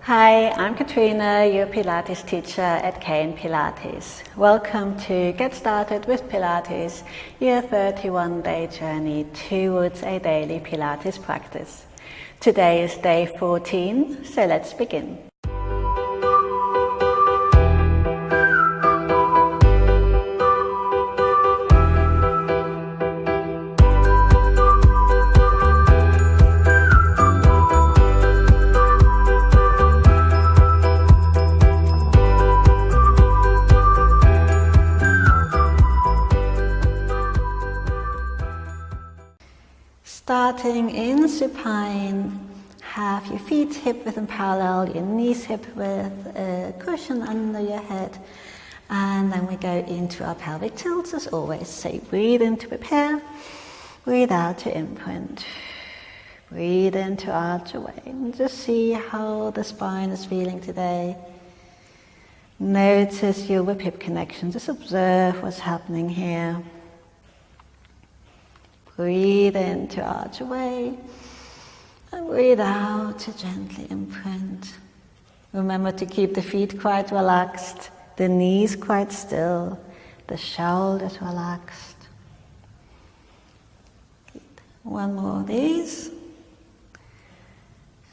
Hi, I'm Katrina, your Pilates teacher at Pilates. Welcome to Get Started with Pilates, your 31-day journey towards a daily Pilates practice. Today is day 14, so let's begin. Starting in supine, have your feet hip-width and parallel, your knees hip-width, a cushion under your head, and then we go into our pelvic tilts as always. So breathe in to prepare, breathe out to imprint, breathe in to arch away, and just see how the spine is feeling today. Notice your hip connection, just observe what's happening here. Breathe in to arch away, and breathe out to gently imprint. Remember to keep the feet quite relaxed, the knees quite still, the shoulders relaxed. One more of these.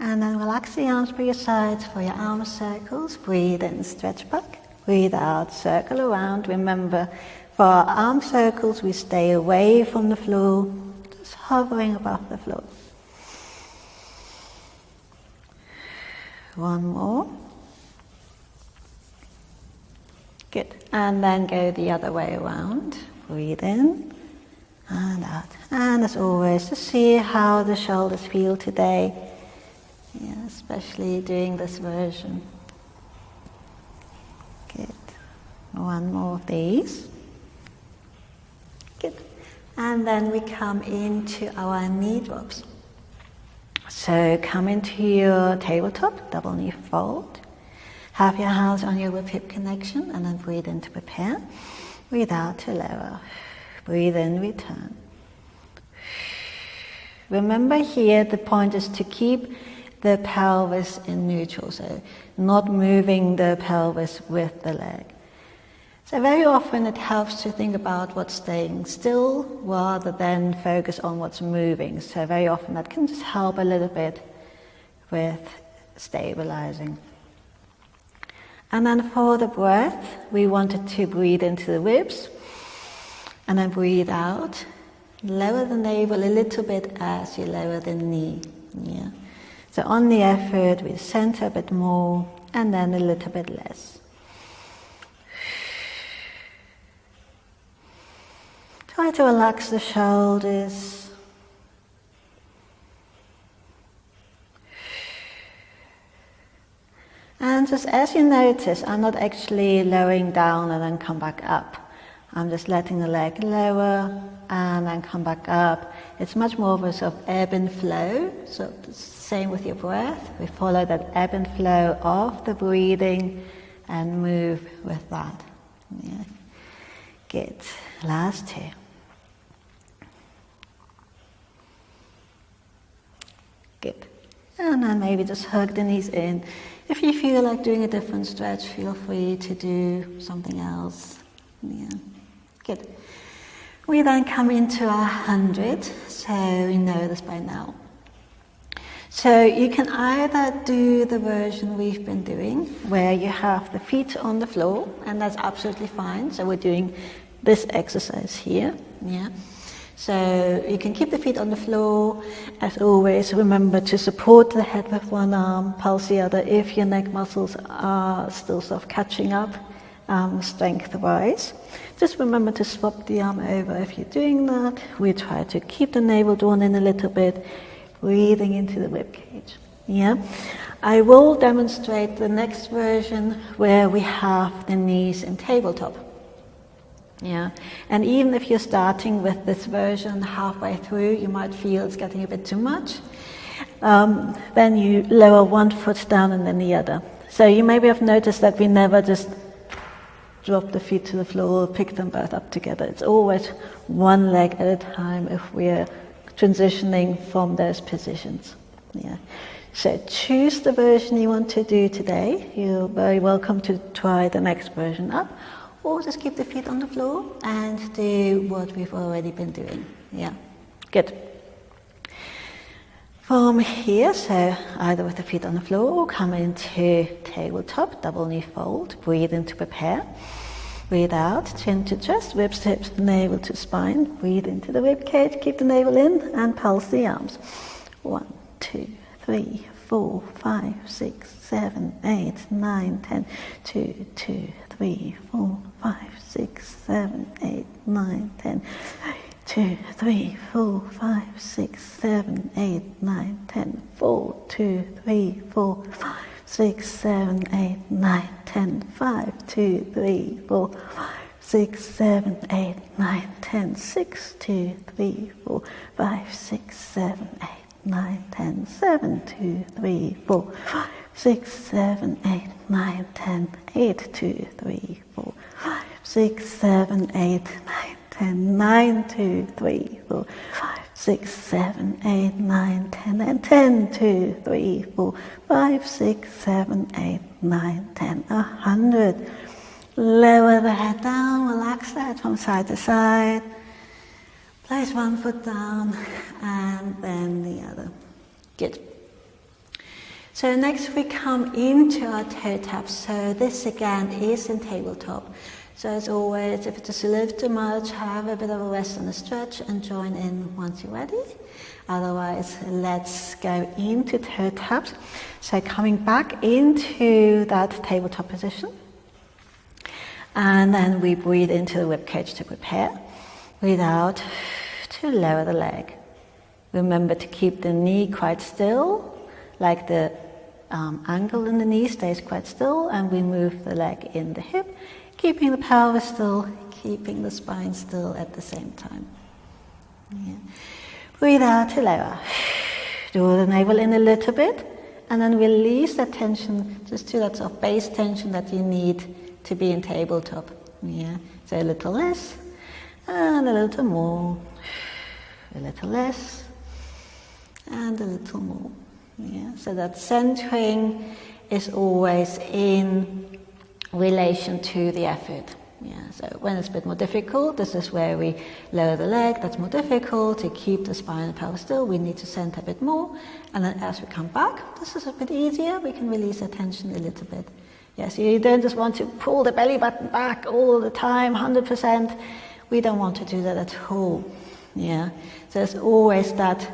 And then relax the arms by your sides for your arm circles. Breathe in, stretch back. Breathe out, circle around. Remember, for our arm circles, we stay away from the floor, just hovering above the floor. One more. Good. And then go the other way around. Breathe in and out. And as always, just see how the shoulders feel today, especially doing this version. Good. One more of these. Good. And then we come into our knee drops. So come into your tabletop, double knee fold. Have your hands on your hip connection and then breathe in to prepare. Breathe out to lower. Breathe in, return. Remember here the point is to keep the pelvis in neutral, so not moving the pelvis with the leg. So very often it helps to think about what's staying still rather than focus on what's moving. So very often that can just help a little bit with stabilizing. And then for the breath, we wanted to breathe into the ribs and then breathe out. Lower the navel a little bit as you lower the knee. Yeah. So on the effort, we center a bit more and then a little bit less. Try to relax the shoulders. And just as you notice, I'm not actually lowering down and then come back up. I'm just letting the leg lower and then come back up. It's much more of a sort of ebb and flow. So same with your breath. We follow that ebb and flow of the breathing and move with that. Yeah. Good. Last two. Good. And then maybe just hug the knees in. If you feel like doing a different stretch, feel free to do something else. Yeah. Good. We then come into our 100, so you know this by now. So you can either do the version we've been doing, where you have the feet on the floor, and that's absolutely fine. So we're doing this exercise here. Yeah. So you can keep the feet on the floor. As always, remember to support the head with one arm, pulse the other if your neck muscles are still sort of catching up strength-wise. Just remember to swap the arm over if you're doing that. We try to keep the navel drawn in a little bit, breathing into the ribcage. Yeah. I will demonstrate the next version where we have the knees in tabletop. Yeah, and even if you're starting with this version halfway through, you might feel it's getting a bit too much. Then you lower one foot down and then the other. So you maybe have noticed that we never just drop the feet to the floor, pick them both up together. It's always one leg at a time if we're transitioning from those positions. Yeah. So choose the version you want to do today. You're very welcome to try the next version up, or just keep the feet on the floor and do what we've already been doing. Yeah, good. From here, so either with the feet on the floor or come into tabletop, double knee fold, breathe in to prepare. Breathe out, chin to chest, ribs to hips, navel to spine. Breathe into the rib cage, keep the navel in and pulse the arms. 1, 2, 3, 4, 5, 6, 7, 8, 9, 10. 2, 2, 3, 4, 5, 6, 7, 8, 9, 10. 2, 3, 4, 5, 6, 7, 8, 9, 10. 4, 2, 3, 4, 5, 6, 7, 8, 9, 10. 5, 2, 3, 4, 5, 6, 7, 8, 9, 10. 6, 2, 3, 4, 5, 6, 7, 8, 9, 10. 7, 2, 3, 4, 5, 6, 7, 8, 9, 10. 8, 2, 3, 4, 5, 6, 7, 8, 9, 10. 9, 2, 3, 4, 5, 6, 7, 8, 9, 10. And 10, 2, 3, 4, 5, 6, 7, 8, 9, 10. 100. Lower the head down, relax that from side to side. Place one foot down and then the other. Good. So next we come into our toe taps. So this again is in tabletop. So as always, if it's just a little too much, have a bit of a rest and a stretch and join in once you're ready. Otherwise, let's go into toe taps. So coming back into that tabletop position. And then we breathe into the rib cage to prepare. Breathe out to lower the leg. Remember to keep the knee quite still, like the angle in the knee stays quite still, and we move the leg in the hip, keeping the pelvis still, keeping the spine still at the same time. Yeah. Breathe out to lower. Draw the navel in a little bit, and then release that tension, just to that sort of base tension that you need to be in tabletop. Yeah. So a little less, and a little more. A little less, and a little more. Yeah. So that centering is always in relation to the effort. Yeah. So when it's a bit more difficult, this is where we lower the leg. That's more difficult. To keep the spine and pelvis still, we need to center a bit more. And then as we come back, this is a bit easier. We can release the tension a little bit. Yeah, so you don't just want to pull the belly button back all the time, 100%. We don't want to do that at all. Yeah, so there's always that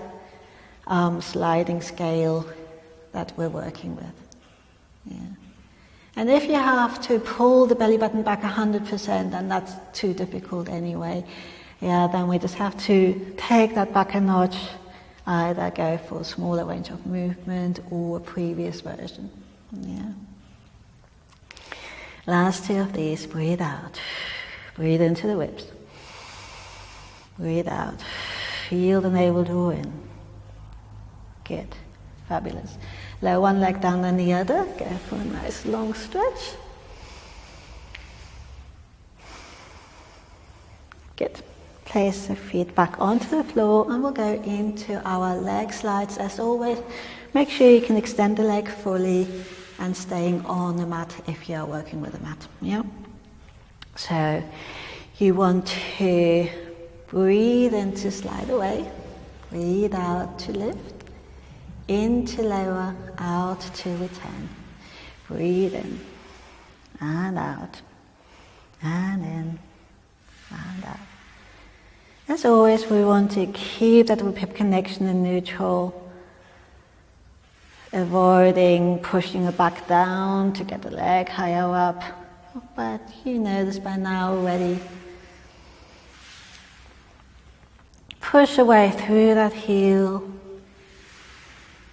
sliding scale that we're working with. Yeah, and if you have to pull the belly button back 100%, and that's too difficult anyway, yeah, then we just have to take that back a notch, either go for a smaller range of movement or a previous version. Yeah. Last two of these. Breathe out. Breathe into the ribs. Breathe out. Feel the navel draw in. Good. Fabulous. Lower one leg down than the other. Go for a nice long stretch. Good. Place the feet back onto the floor and we'll go into our leg slides as always. Make sure you can extend the leg fully and staying on the mat if you are working with a mat. Yeah. So you want to breathe in to slide away, breathe out to lift, in to lower, out to return. Breathe in and out, and in and out. As always, we want to keep that rib-hip connection in neutral, avoiding pushing it back down to get the leg higher up. But you know this by now already. Push away through that heel.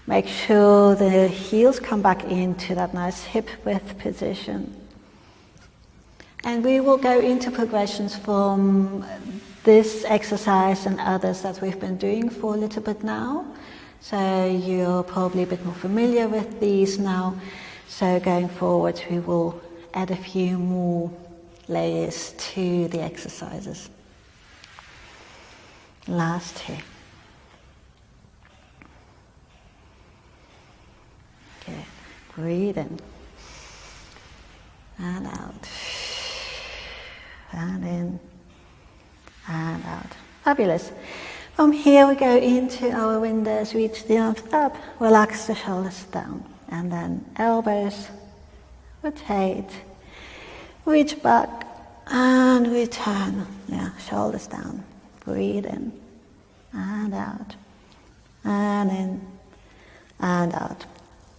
Make sure the heels come back into that nice hip width position. And we will go into progressions from this exercise and others that we've been doing for a little bit now. So you're probably a bit more familiar with these now. So going forward, we will add a few more layers to the exercises. Last two. Breathe in. And out. And in. And out. Fabulous. From here we go into our windows, reach the arms up, relax the shoulders down. And then elbows, rotate, reach back and return. Yeah, shoulders down. Breathe in and out. And in and out.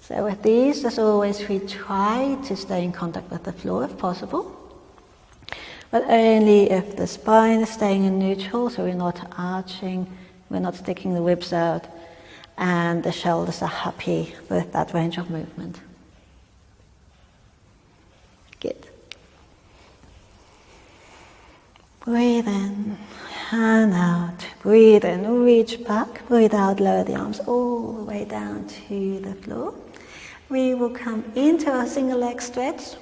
So with these, as always, we try to stay in contact with the floor if possible. But only if the spine is staying in neutral, so we're not arching, we're not sticking the ribs out, and the shoulders are happy with that range of movement. Good. Breathe in and out. Breathe in, reach back, breathe out, lower the arms all the way down to the floor. We will come into our single leg stretch.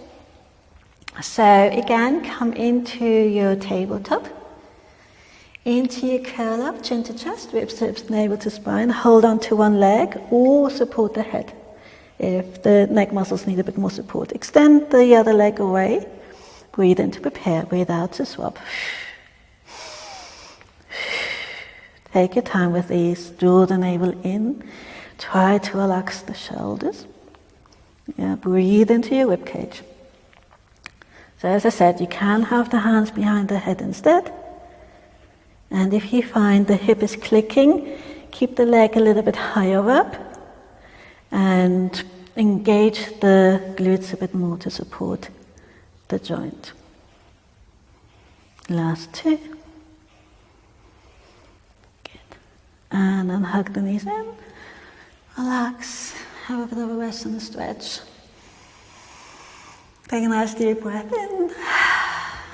So again, come into your tabletop, into your curl up, chin to chest, ribs, hips, navel to spine. Hold on to one leg or support the head if the neck muscles need a bit more support. Extend the other leg away. Breathe in to prepare, breathe out to swap. Take your time with these. Draw the navel in. Try to relax the shoulders. Yeah, breathe into your ribcage. So as I said, you can have the hands behind the head instead. And if you find the hip is clicking, keep the leg a little bit higher up and engage the glutes a bit more to support the joint. Last two. Good. And then hug the knees in. Relax. Have a bit of a rest and a stretch. Take a nice deep breath in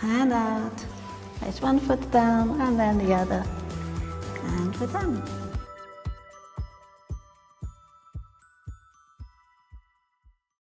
and out. Place one foot down and then the other. And we're done.